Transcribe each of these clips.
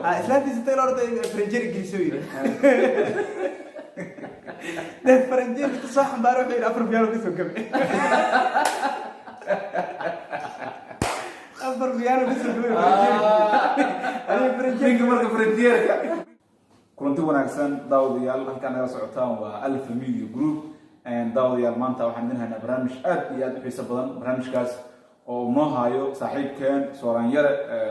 إسلامتي ستة لورد فرنجير جلسوي ده فرنجير تصح بروح إلى أفر بيانو كسو كم أفر بيانو كسو كم أنا فرنجير كمرة فرنجير كنت وانا أحسن داوديال كان يرسل عطام وألف ميديو جروب داوديال مانتا وحندنا برنامج أد في سبضان برنامج كاس ونهايو صاحب كان سورانير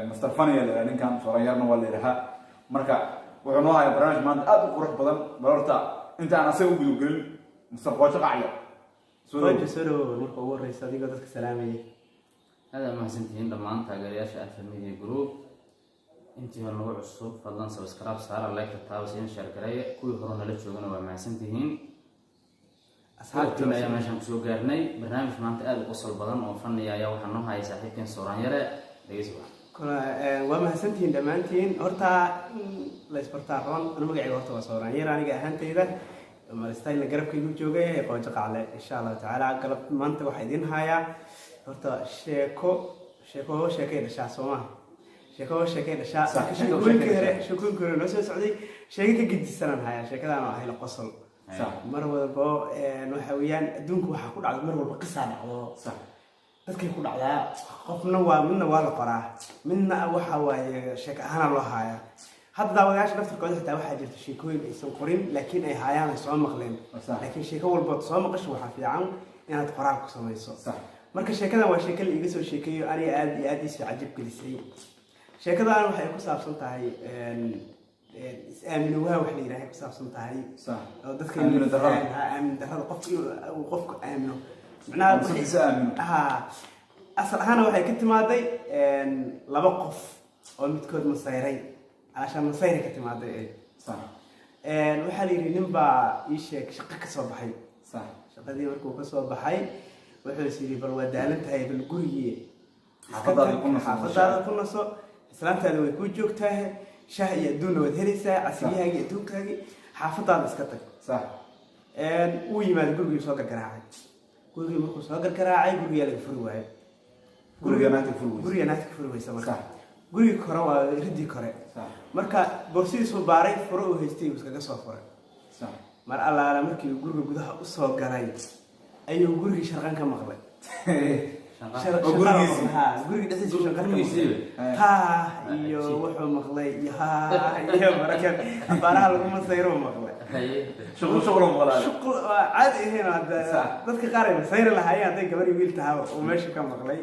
مسترفانيا لأن كان سورانير نوال لها مركا وعنوها برنامج مانتا أد وقرح بدن بلورتا أنت أنا سوي بيوجل مسترفوش قاعدة سوري سوري مركا ورئيس هذه قدرك سلامي هذا ما سنتين لما أنت قرياش ألف ميديو جروب أنت هالنوع الصوب فضلا سبسكرايب صار لايك التاوسين شير قرية كل هرونا لتشوفنا وما سنتين أصحابنا يا ماشان كسو قارني برنامج مانتا أد وصل بدن وفني يا وحنوها يساحب كان سورانير ليسوا كنا وما سنتين دمانتين هرتا ليس برتاحون أنا مقعد وقت وصورانير أنا جاهنت إذا ما استايل نجرب كي يجوجي يقول على إن شاء الله تعالى قلب مانتا وحيدين هايا هرتا شيكو دشا سوما شيكو دشا شكون كله ناس سعودي شيكو جد السنة هايا شيكو أنا هاي القصل صح مرة بو نحويان دونك وحكون على مرة بقصة على صح dadka ku dhacdaa qofna waa la qoraa midna waxa waaye sheeko ahaan loo haayaa hadda daawadayaasha naftirkooda xitaa waxaa jirta sheekooyin aysan qorin laakiin ay haayaan ay soo maqleen laakiin sheeko walba soo maqasho waxaa fiican inaad qoraal ku samayso marka sheekadan waa sheeko la iga soo sheekeeyo aniga aad iyo aad ii cajab gelisay sheekadan waxay ku saabsan tahay is-aamin waa wax la yiraahdo ku saabsan tahay oo dadka aamin darrada qofku aamino معناها أصل أنا وحي كنت ماضي لبقف أو متكود مصيري عشان مصيري كنت ماضي صح وحالي نبى يشيك شقة كسر بحي صح شقة دي مركو كسر بحي وحول سيري بالودالنت هاي بالقرية حافظة كنا صو سلامتها لو يكون جوكتها شاهي يدون ودهرسة عسيها يدون كاجي حافظة مسكتك صح ويما القرية صوت القراعي guriga markuu soo gargaraacay guriga laga furi waayay guriga naadka furi way samarka guriga kore waa ridii kore marka boorsidiisu baaray furo oo haystay iskaga soo furay mar allaala markii guriga gudaha u soo galay ayuu guriga sharqan ka maqlay guriga dhasay sharqan ka maqlay iyo wuxuu maqlay iyo barakan baaraha lagu masayro maqlay شغل عادي هنا dadka qaar ay sayr lahaayeen haday gabar wiil tahay oo meesha ka maqlay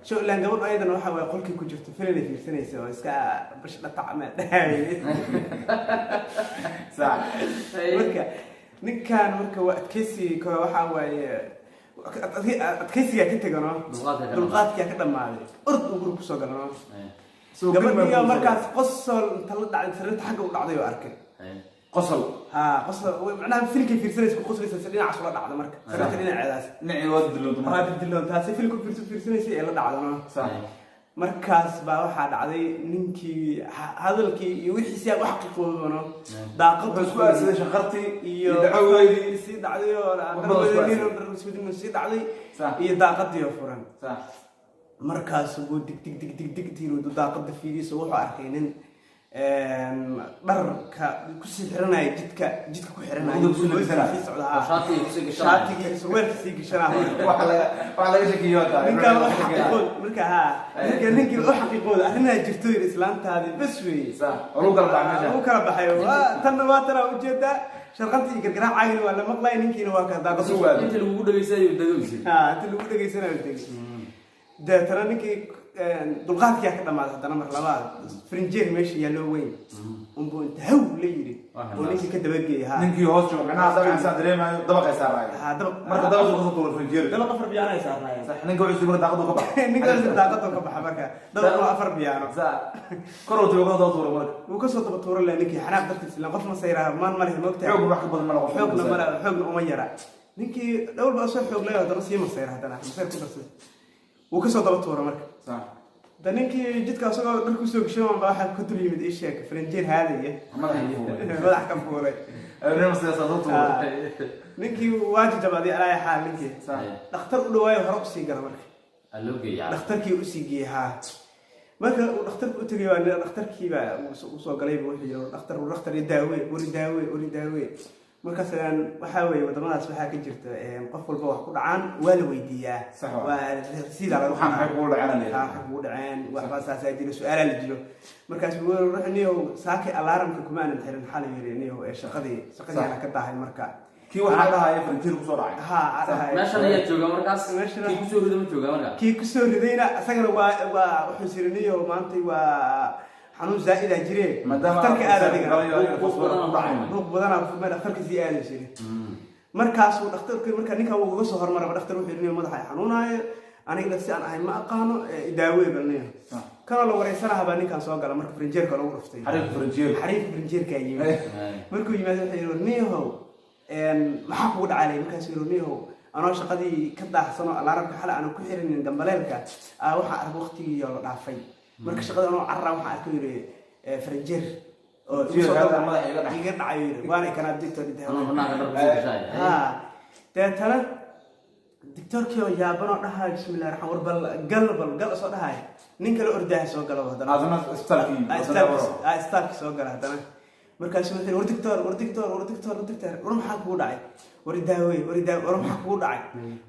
soo laan gabar aydan waxa way qolkii ku jirto filan fiirsanaysa oo iska bash la tacma dhahay sax marka ninkan marka waa adkaysi ka waxa way adkaysiga ka tagano dulqaadka ka dhamaaday urd uu guriga soo galano soo gabadhiga markaas qosol inta la dhacay sariirta xagga u dhacday oo arkay قصل قصل معناها فيلك في رسالة قصل سلسلة 10 دعوة مرك سلسلة عداس نعي ود اللون هذا اللون تاسي فيلك في رسالة شيء لا دعوة صح مركز بقى واحد عادي ننكي هذا الكي يوحي سيا وحقق ومنه داقة بس كويس شخرتي يدعوي يصير عادي ولا درب يصير عادي يداقة يوفرن صح مركز وجود دك دك دك دك دك تيرو داقة في سووا عارفين dharka ku sii xiranay jidka ku xiranay shaatiga suweerka sii gashanaa waxa laga shakiyo ninka ninkii oo xaqiiqooda arrinaa jirto islaantaadi bas weey oo kala baxay tan waa tan u jeeda sharqantii gargaraacayna waa la maqlay ninkiina waa ka daaqo inta lagu dhageysanayo dagowsi inta lagu dhageysanayo deetana ninkii dulqaadkii ka dhamaad hadana mar labaad frinjeer meesha yaalo weyn umbu inta haw la yiri oo ninkii ka dabageeyay ninkii hoos jooga macnaha daba insan dareemayo dabaq ay saarayay marka dabaq uu soo frinjeer dabaq afar biyaan ay saarayay sax ninka wuxuu soo daaqado ka baxay ninka daaqado ka baxay marka dabaq afar biyaan sax korowtu uga soo tuuro marka uu ka soo daba tuuro la ninkii xanaaq dartiis la qof ma sayraa maan ma leh moogtaa xoog wax ka badan ma la qof xoogna uma yara ninkii dawal ba soo xoog leeyahay dana sii ma sayraa hadana ma sayr ku darsay uu ka soo daba tuuro marka sax دنيكي جد كاسو دركو سوق شلون راح كتب يمد إيشك فرنجير هذه ما أحكم فوري أنا مسيرة نيكي واجد جبادي على حال نيكي دكتور أولوي هرب سيجار مرك اللوجي يعني دكتور كي أسيجي ها marka uu dhakhtarku u tagay waa dhakhtarkiiba uu soo galay wuxuu yiri dhakhtar daawe wari daawe markaas waxa weeye wadamadaas waxaa ka jirta qof walba wax ku dhacaan waa la weydiiyaa waa sida lagu waxaan ugu dhaceen waxba saasa jira su'aal la jiro markaas uu ruuxniyo saaki alarmka kuma aan xirin xal yiriiniyo shaqadii ka tahay marka kii waxa dhahay frontier ku soo dhacay meesha la jooga markaas kii ku soo riday ma jooga marka kii ku soo ridayna asagana waa wuxuu siriniyo maanta waa xanuun zaa'id ah jireen dhakhtarka aad ruuq badan oo fuma dhakhtarka si aad jiray markaas uu dhakhtarka marka ninka uu uga soo hormaray dhakhtar wuxuu yiri madaxa xanuunayo aniga si aan ahay ma aqaano daaweey balniyo kana la wareysanaha baa ninkan soo gala marka frinjeerka lagu dhuftay xariif frinjeerka yimid markuu yimaado wuxuu yiri niyo maxaa kugu dhacay markaas yiri niyo anoo shaqadii ka daahsano alarmka xal aan ku xirinin dambaleelka waxa arag waqtigii la dhaafay marka shaqada anoo carra waxa arko yiri frinjeer oo madaxa iga dhacay waana kana dictor deetana dictorkii oo yaabano dhahay bismillaah rahmaan warbal gal soo dhahay nin kale ordahay soo galo hadana istalki soo gala hadana markaas wuxuu yiri war dictor war maxaa kugu dhacay war daawe war maxaa kugu dhacay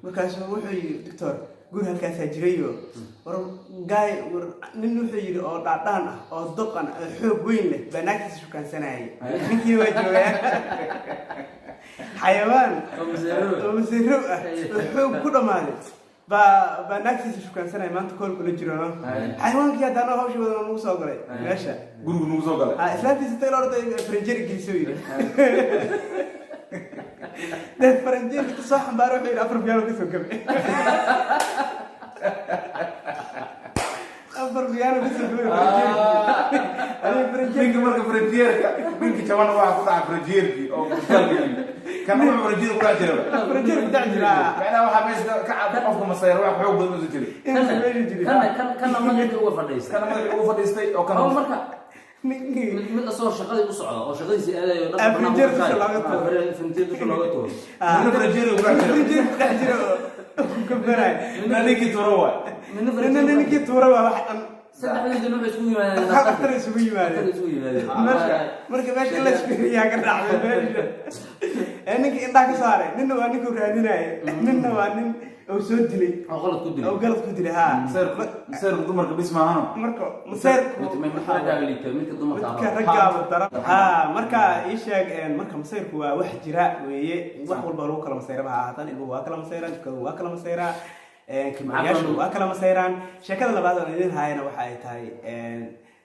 markaas wuxuu yiri dictor guur halkaas jirayo war gaay nin wuxuu yiri oo dhaadhaan ah oo doqan xoog weyn leh banaagtiisa shukaansanayay ninkii waa joogay xayawaan oo masiro ah xoog ku dhamaaday banaagtiisa shukaansanayay maanta kool kula jiro xayawaankii hadana hawsha wada nagu soo galay meesha gurigu nagu soo galay islaantiisa taylor frinjeer gelisoo yiri ده فرنجين صح بروح إلى أفر بيانو كسر كبي أفر بيانو كسر كبي أنا فرنجين منك مرة فرنجير منك كمان واحد طلع فرنجير أو كان هو فرنجير ولا جرب فرنجير بتاع جرا أنا واحد بس كعب قفكم السير واحد حب بدون زجري كان ما يدري هو فرديس كان ما يدري هو فرديس أو كان هو مرة من أصور شغلي وصعدة أو شغلي زيادة فرنجير سلامته فرنجير سلامته فرنجير فرنجير بتاع جرا كبراي نيجي تروى نيجي تروى واحد سدحنا دلوب اسمي ما أكثر اسمي ما مركب ماشي إلا شبيه يا كذا إنك إنت كسارة ننو أنك ورادينا ننو أنن أو سودلي أو غلط كدلي ها سير ضمر كبيس معانا مركو مسير ما يحتاج على اللي تملك ضمر كرجال الطرف ها مركا إيشك مركا مسير هو واحد جراء ويا واحد والبروك كلام مسير بها هذا اللي هو كلام مسيران كلام كلام مسيران كمياشو وكلا مسيران شكل اللي بعد ندين هاي أنا وحاي تاي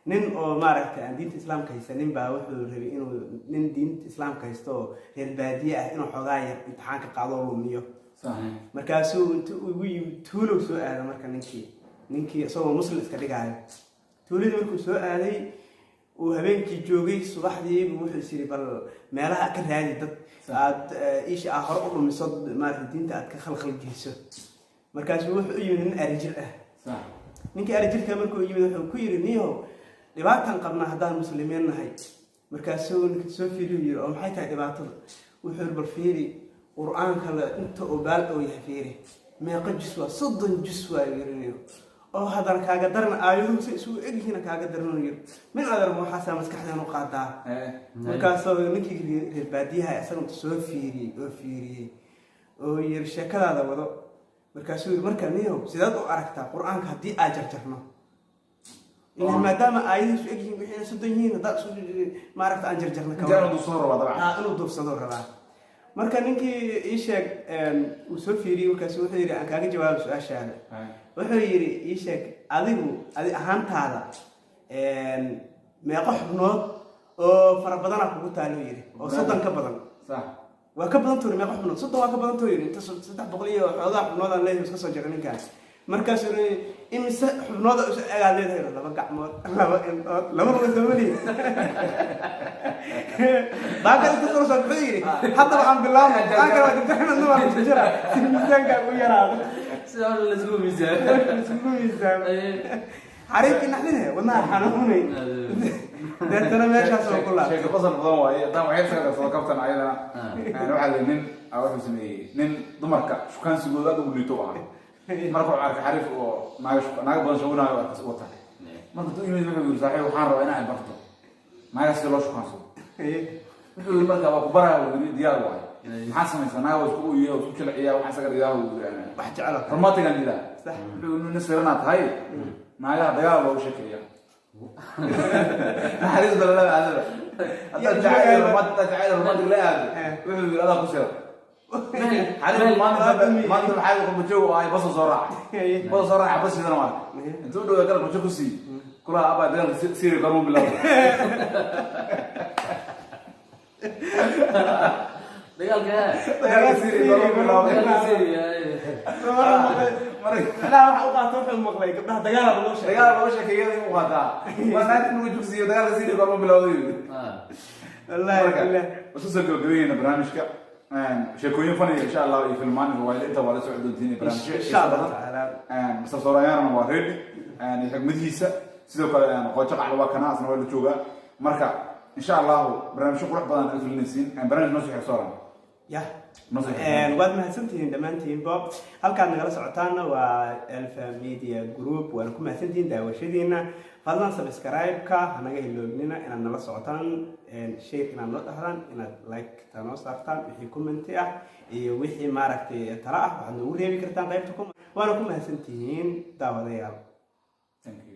نين أو مارك دين الإسلام كيسنين باوح إنه نين دين الإسلام كيستو هي البادية إنه حقايق امتحان كقاضي ومية مركاسو تولو سؤال هذا مركا نينكي سو مسلم إسكاليجاي تولو مركو سؤال هذي وهبينكي جوجي صباح دي بروح يصير بال مالها أكل هذه إيش آخر أقول من صد مارك دين تأكل جيسو markaas wuxuu yiri nin arijil ah صح ninkii arijilka markuu yimid wuxuu ku yiri niyo dhibaatan qabna hadaan muslimiin nahay markaas uu soo fiiriyo oo maxay tahay dhibaatada wuxuu bal fiiri quraanka la inta oo baal oo yahay fiiri meeqa juz waa 30 juz waa yiri oo hadal kaaga daran aayaduhu si isugu egyihiin kaaga daranayo min adar waxa maskaxdeena u qaadaa markaas ninkii reer baadiyaha asagu soo fiiriyay oo yiri sheekadaada wado markaas uu marka niyo sidaad u aragtaa quraanka hadii aad jarjarno إن ما دام أيضا في أجل بحين سدنيين هذا سود ما عرفت أن جرجرنا كمان. كانوا دكتور وضع. إنه دكتور صدور هذا. مركا نيجي إيشك وسوف يري وكسوف يري أن كان جواب سؤال شهادة. وحيري إيشك أذيبو أهم هذا ما يقح بنوع فربنا كبوت على يري أو صدق كبدن. صح. وكبدن توري ما يقح بنوع صدق وكبدن توري أنت صدق بقولي هذا بنوع الله يسكت سجرني كان. markaas in xubnooda aad leedahay laba gacmood laba roosomali baaqad ku soo saxay hadda waxaan bilaabnay baaqad waa dibtaxna noo aan jira miisaanka u yaraado sidoo la isku miisaan xariiq naxdinay wadna xanuunay dadana meeshaas oo kula sheeko qosol badan waaye daan waxay saga soo kabtan ayadana waxa nin awu sameeyay nin dumarka shukaansigooda u liito ah markuu arka xariif oo naaga badan shaqoonayo waa kasoo wata marka tuu imid wuxuu yiri saaxiib waxaan rabaa inaan barto maaga si loo shaqeyso wuxuu yiri marka waa ku baraa wuu diyaar waay maxaa samaysanaa oo isku iyo isku jilciyaa waxaan saga dhigaa uu yiri wax jecel ah farmatigan jira sax wuxuu nisirana tahay maaga dagaal loo sheekeeyaa حريص ولا لا هذا هذا جاي رمضان لا هذا وحده هذا قصير حريص ما انت حاجه بتجو هاي بس صراحه بس صراحه بس اذا ما انتوا دو قال بتجو سي كلها ابا دير سيري قرون بالله dagaalka سيري قرون بالله لا waxa uu qaato wuxuu maqlay gabdhaha dagaal loo sheegay dagaal loo sheegay inuu qaataa wanaag inuu jugsiyo dagaalka sidii qoro bilowday wallahi billah وسوسة قبلين برنامجك شكوين فني إن شاء الله في المانج وإذا أنت ولا سعود الدين برنامج إن شاء الله تعالى مستر صرايان وهرب يعني حق مديسة سيدو كلا قوتشق على وكنا أصلا ولا توجا مركا إن شاء الله برنامج قرح بدن في النسين برنامج نصيحة صارم يا waad mahadsantihiin dhammaantiinba halkaad nagala socotaana waa Alpha Media Group waan ku mahadsantihiin daawashadiina fadlan subscribe-ka hanaga hiloognina inaad nala socotaan share inaad noo dhahdaan inaad like tanoo saartaan wixii comment ah iyo wixii maaragtay tala ah waxaad noogu reebi kartaan qaybta comment waana ku mahadsantihiin daawadayaal Thank you.